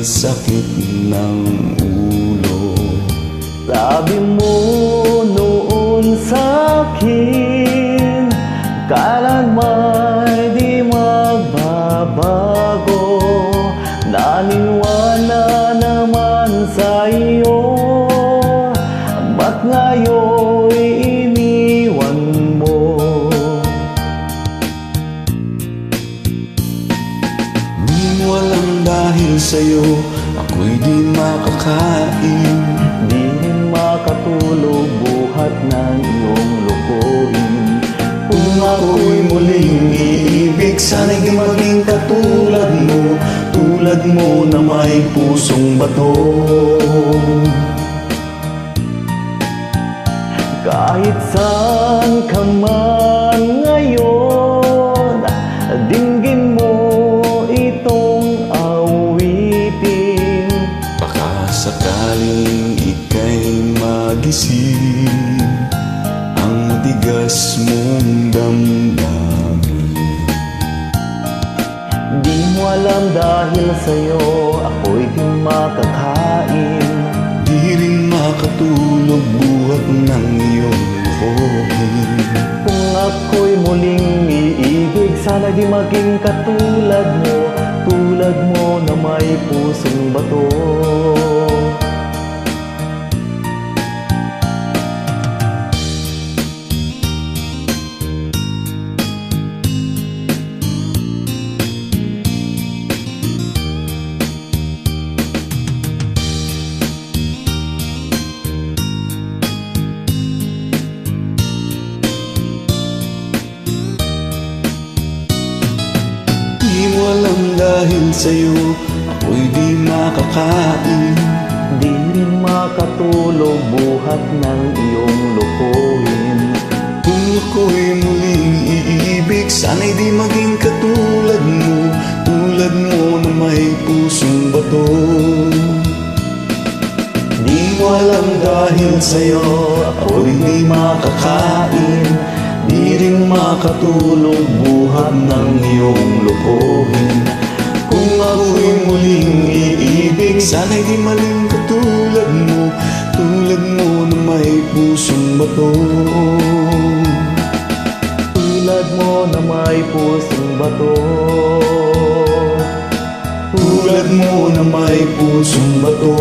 sakit ng ulo. Sabi mo noon sa'kin, kailanman di magbabago. Naniwala naman sa iyo, ba't ngayon iniwan mo? Walang dahil sa'yo, ako'y di makakain. Di rin makatulog buhat ng iyong lokohin. Kung ako'y muling iibig, sana'y di maging katulad mo, tulad mo na may pusong bato. Kahit saan ka man ngayon, dinggin mo itong awitin. Baka sakaling ika'y magising ang matigas mong damdamin. Di mo alam dahil sa'yo, ako'y di makakain. Di rin makatulog buhat ng iyong lokohin. Kung ako'y muling iibig, sana di maging katulad mo, tulad mo na may pusong bato. Di mo alam dahil sa'yo, ako'y di makakain. Di rin makatulog buhat ng iyong lokohin. Kung ako'y muling iibig, sana'y di maging katulad mo, tulad mo na may pusong bato. Di mo alam dahil sa'yo, ako'y di makakain. Di rin makatulog buhat ng iyong lokohin. Kung ako'y muling iibig, sana'y di maling katulad mo, tulad mo na may pusong bato. Tulad mo na may pusong bato. Tulad mo na may pusong bato.